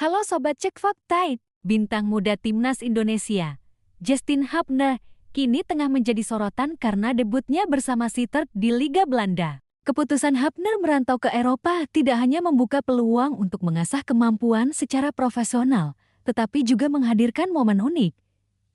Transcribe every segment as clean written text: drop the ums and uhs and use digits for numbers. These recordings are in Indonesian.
Halo Sobat Cek Fakta, bintang muda Timnas Indonesia, Justin Hubner, kini tengah menjadi sorotan karena debutnya bersama Sittard di Liga Belanda. Keputusan Hubner merantau ke Eropa tidak hanya membuka peluang untuk mengasah kemampuan secara profesional, tetapi juga menghadirkan momen unik.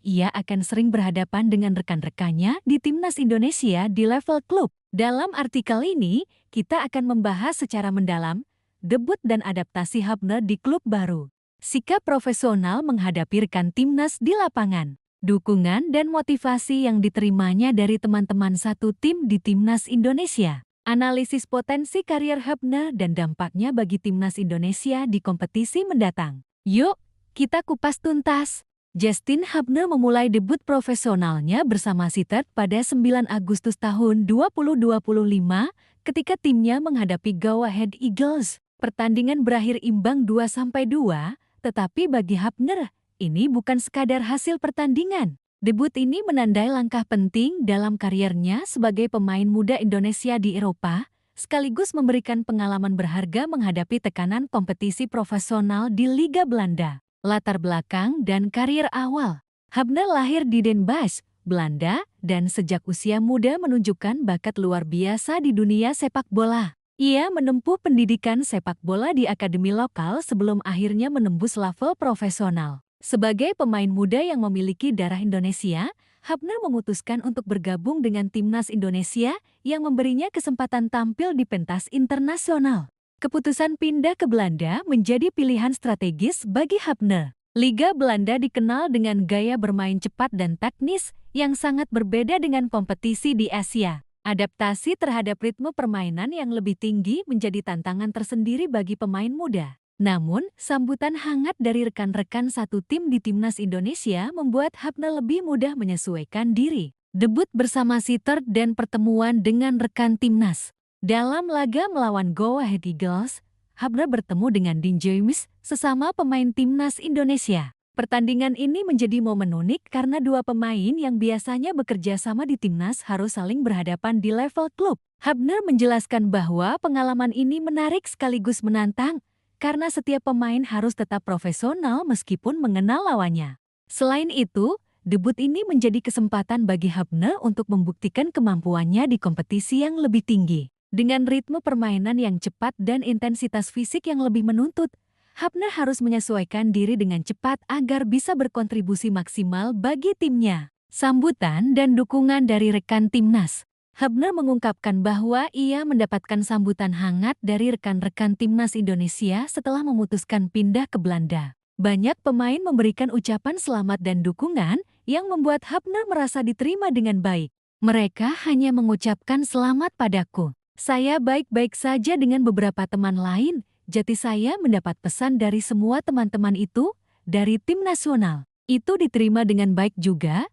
Ia akan sering berhadapan dengan rekan-rekannya di Timnas Indonesia di level klub. Dalam artikel ini, kita akan membahas secara mendalam debut dan adaptasi Hubner di klub baru, sikap profesional menghadapi rekan Timnas di lapangan, dukungan dan motivasi yang diterimanya dari teman-teman satu tim di Timnas Indonesia, analisis potensi karier Hubner dan dampaknya bagi Timnas Indonesia di kompetisi mendatang. Yuk, kita kupas tuntas. Justin Hubner memulai debut profesionalnya bersama Sittard pada 9 Agustus tahun 2025 ketika timnya menghadapi Go Ahead Eagles. Pertandingan berakhir imbang 2-2, tetapi bagi Hubner, ini bukan sekadar hasil pertandingan. Debut ini menandai langkah penting dalam kariernya sebagai pemain muda Indonesia di Eropa, sekaligus memberikan pengalaman berharga menghadapi tekanan kompetisi profesional di Liga Belanda. Latar belakang dan karier awal. Hubner lahir di Den Bosch, Belanda, dan sejak usia muda menunjukkan bakat luar biasa di dunia sepak bola. Ia menempuh pendidikan sepak bola di akademi lokal sebelum akhirnya menembus level profesional. Sebagai pemain muda yang memiliki darah Indonesia, Hubner memutuskan untuk bergabung dengan Timnas Indonesia yang memberinya kesempatan tampil di pentas internasional. Keputusan pindah ke Belanda menjadi pilihan strategis bagi Hubner. Liga Belanda dikenal dengan gaya bermain cepat dan teknis yang sangat berbeda dengan kompetisi di Asia. Adaptasi terhadap ritme permainan yang lebih tinggi menjadi tantangan tersendiri bagi pemain muda. Namun, sambutan hangat dari rekan-rekan satu tim di Timnas Indonesia membuat Hubner lebih mudah menyesuaikan diri. Debut bersama Sittard dan pertemuan dengan rekan Timnas. Dalam laga melawan Go Ahead Eagles, Hubner bertemu dengan Dean James, sesama pemain Timnas Indonesia. Pertandingan ini menjadi momen unik karena dua pemain yang biasanya bekerja sama di Timnas harus saling berhadapan di level klub. Hubner menjelaskan bahwa pengalaman ini menarik sekaligus menantang, karena setiap pemain harus tetap profesional meskipun mengenal lawannya. Selain itu, debut ini menjadi kesempatan bagi Hubner untuk membuktikan kemampuannya di kompetisi yang lebih tinggi. Dengan ritme permainan yang cepat dan intensitas fisik yang lebih menuntut, Hubner harus menyesuaikan diri dengan cepat agar bisa berkontribusi maksimal bagi timnya. Sambutan dan dukungan dari rekan Timnas. Hubner mengungkapkan bahwa ia mendapatkan sambutan hangat dari rekan-rekan Timnas Indonesia setelah memutuskan pindah ke Belanda. Banyak pemain memberikan ucapan selamat dan dukungan yang membuat Hubner merasa diterima dengan baik. Mereka hanya mengucapkan selamat padaku. Saya baik-baik saja dengan beberapa teman lain, jadi saya mendapat pesan dari semua teman-teman itu, dari tim nasional. Itu diterima dengan baik juga,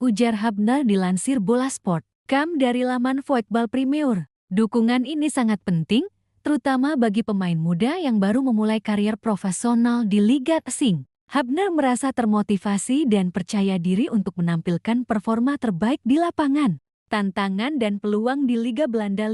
ujar Hubner dilansir Bolasport.com dari laman Voetbal Premier. Dukungan ini sangat penting, terutama bagi pemain muda yang baru memulai karier profesional di Liga Asing. Hubner merasa termotivasi dan percaya diri untuk menampilkan performa terbaik di lapangan. Tantangan dan peluang di Liga Belanda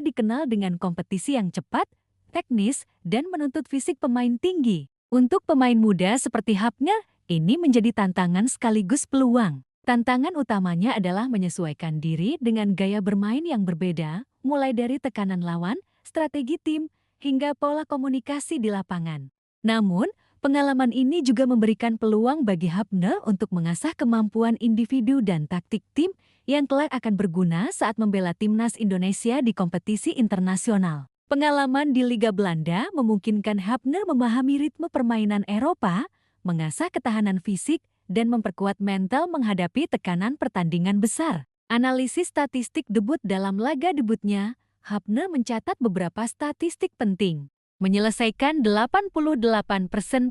dikenal dengan kompetisi yang cepat, teknis, dan menuntut fisik pemain tinggi. Untuk pemain muda seperti Hubner, ini menjadi tantangan sekaligus peluang. Tantangan utamanya adalah menyesuaikan diri dengan gaya bermain yang berbeda, mulai dari tekanan lawan, strategi tim, hingga pola komunikasi di lapangan. Namun, pengalaman ini juga memberikan peluang bagi Hubner untuk mengasah kemampuan individu dan taktik tim yang kelak akan berguna saat membela Timnas Indonesia di kompetisi internasional. Pengalaman di Liga Belanda memungkinkan Hubner memahami ritme permainan Eropa, mengasah ketahanan fisik, dan memperkuat mental menghadapi tekanan pertandingan besar. Analisis statistik debut dalam laga debutnya, Hubner mencatat beberapa statistik penting. Menyelesaikan 88%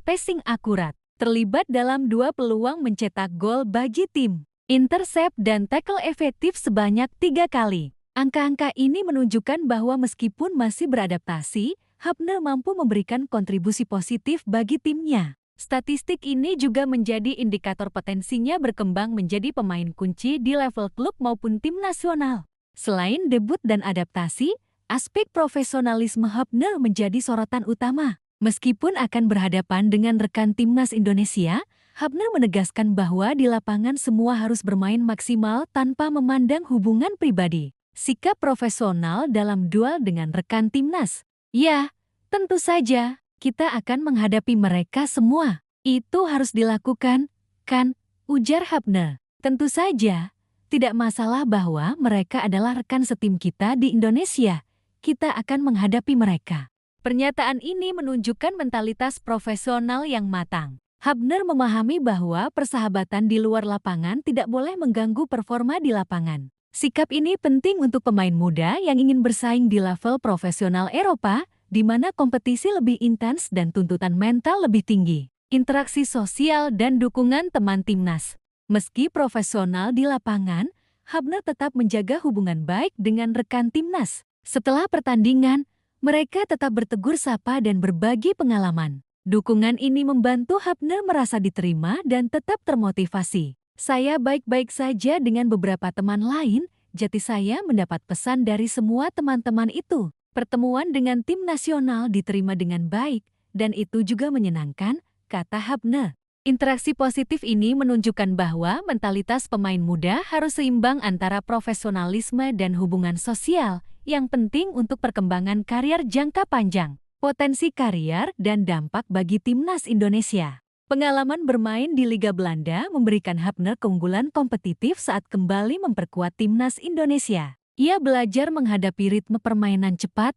passing akurat, terlibat dalam 2 peluang mencetak gol bagi tim, intercept dan tackle efektif sebanyak 3 kali. Angka-angka ini menunjukkan bahwa meskipun masih beradaptasi, Hubner mampu memberikan kontribusi positif bagi timnya. Statistik ini juga menjadi indikator potensinya berkembang menjadi pemain kunci di level klub maupun tim nasional. Selain debut dan adaptasi, aspek profesionalisme Hubner menjadi sorotan utama. Meskipun akan berhadapan dengan rekan timnas Indonesia, Hapner menegaskan bahwa di lapangan semua harus bermain maksimal tanpa memandang hubungan pribadi. Sikap profesional dalam duel dengan rekan timnas. Ya, tentu saja, kita akan menghadapi mereka semua. Itu harus dilakukan, kan? Ujar Hapner. Tentu saja, tidak masalah bahwa mereka adalah rekan setim kita di Indonesia. Kita akan menghadapi mereka. Pernyataan ini menunjukkan mentalitas profesional yang matang. Hapner memahami bahwa persahabatan di luar lapangan tidak boleh mengganggu performa di lapangan. Sikap ini penting untuk pemain muda yang ingin bersaing di level profesional Eropa, di mana kompetisi lebih intens dan tuntutan mental lebih tinggi. Interaksi sosial dan dukungan teman timnas. Meski profesional di lapangan, Hapner tetap menjaga hubungan baik dengan rekan timnas. Setelah pertandingan, mereka tetap bertegur sapa dan berbagi pengalaman. Dukungan ini membantu Hapner merasa diterima dan tetap termotivasi. Saya baik-baik saja dengan beberapa teman lain, jadi saya mendapat pesan dari semua teman-teman itu. Pertemuan dengan tim nasional diterima dengan baik, dan itu juga menyenangkan, kata Hapner. Interaksi positif ini menunjukkan bahwa mentalitas pemain muda harus seimbang antara profesionalisme dan hubungan sosial, yang penting untuk perkembangan karier jangka panjang. Potensi karier dan dampak bagi timnas Indonesia. Pengalaman bermain di Liga Belanda memberikan Hapner keunggulan kompetitif saat kembali memperkuat timnas Indonesia. Ia belajar menghadapi ritme permainan cepat,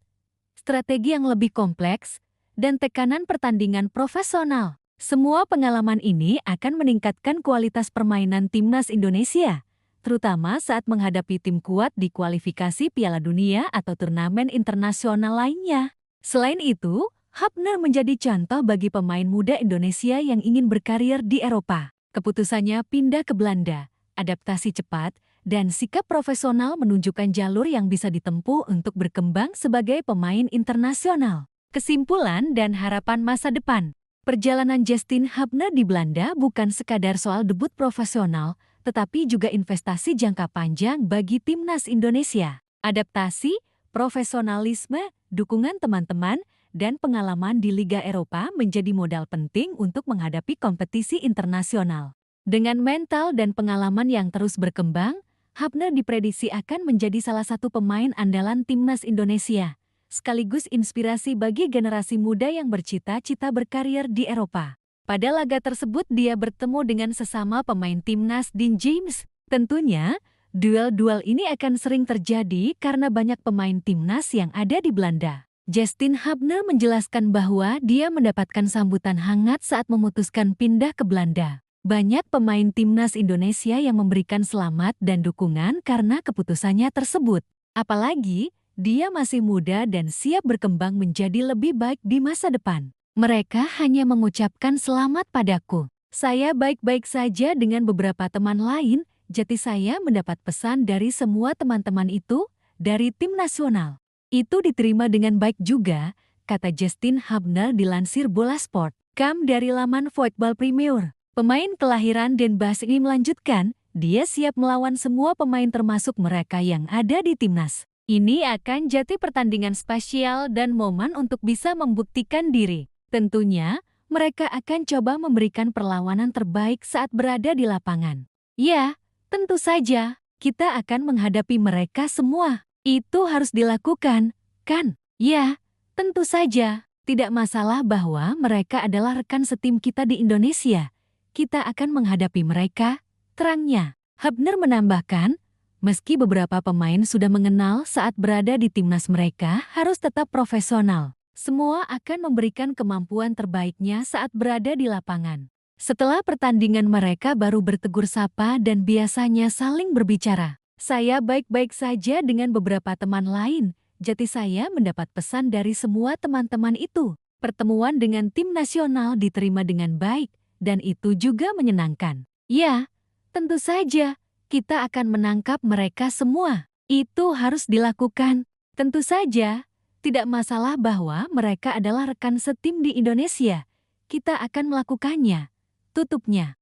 strategi yang lebih kompleks, dan tekanan pertandingan profesional. Semua pengalaman ini akan meningkatkan kualitas permainan timnas Indonesia, terutama saat menghadapi tim kuat di kualifikasi Piala Dunia atau turnamen internasional lainnya. Selain itu, Hapner menjadi contoh bagi pemain muda Indonesia yang ingin berkarir di Eropa. Keputusannya pindah ke Belanda, adaptasi cepat, dan sikap profesional menunjukkan jalur yang bisa ditempuh untuk berkembang sebagai pemain internasional. Kesimpulan dan harapan masa depan. Perjalanan Justin Hapner di Belanda bukan sekadar soal debut profesional, tetapi juga investasi jangka panjang bagi timnas Indonesia. Adaptasi, profesionalisme, dukungan teman-teman, dan pengalaman di Liga Eropa menjadi modal penting untuk menghadapi kompetisi internasional. Dengan mental dan pengalaman yang terus berkembang, Hapner diprediksi akan menjadi salah satu pemain andalan timnas Indonesia, sekaligus inspirasi bagi generasi muda yang bercita-cita berkarir di Eropa. Pada laga tersebut dia bertemu dengan sesama pemain timnas Dean James. Tentunya, duel-duel ini akan sering terjadi karena banyak pemain timnas yang ada di Belanda. Justin Hapner menjelaskan bahwa dia mendapatkan sambutan hangat saat memutuskan pindah ke Belanda. Banyak pemain timnas Indonesia yang memberikan selamat dan dukungan karena keputusannya tersebut. Apalagi, dia masih muda dan siap berkembang menjadi lebih baik di masa depan. Mereka hanya mengucapkan selamat padaku. Saya baik-baik saja dengan beberapa teman lain, jadi saya mendapat pesan dari semua teman-teman itu, dari tim nasional. Itu diterima dengan baik juga, kata Justin Hapner dilansir Bola Sport. Dari laman Football Premier. Pemain kelahiran Denbas ini melanjutkan, dia siap melawan semua pemain termasuk mereka yang ada di timnas. Ini akan jadi pertandingan spesial dan momen untuk bisa membuktikan diri. Tentunya, mereka akan coba memberikan perlawanan terbaik saat berada di lapangan. Ya, tentu saja, kita akan menghadapi mereka semua. Itu harus dilakukan, kan? Ya, tentu saja. Tidak masalah bahwa mereka adalah rekan setim kita di Indonesia. Kita akan menghadapi mereka, terangnya. Hapner menambahkan, meski beberapa pemain sudah mengenal saat berada di timnas mereka harus tetap profesional. Semua akan memberikan kemampuan terbaiknya saat berada di lapangan. Setelah pertandingan mereka baru bertegur sapa dan biasanya saling berbicara. Saya baik-baik saja dengan beberapa teman lain, jadi saya mendapat pesan dari semua teman-teman itu. Pertemuan dengan tim nasional diterima dengan baik, dan itu juga menyenangkan. Ya, tentu saja, kita akan menangkap mereka semua. Itu harus dilakukan. Tentu saja, tidak masalah bahwa mereka adalah rekan setim di Indonesia. Kita akan melakukannya. Tutupnya.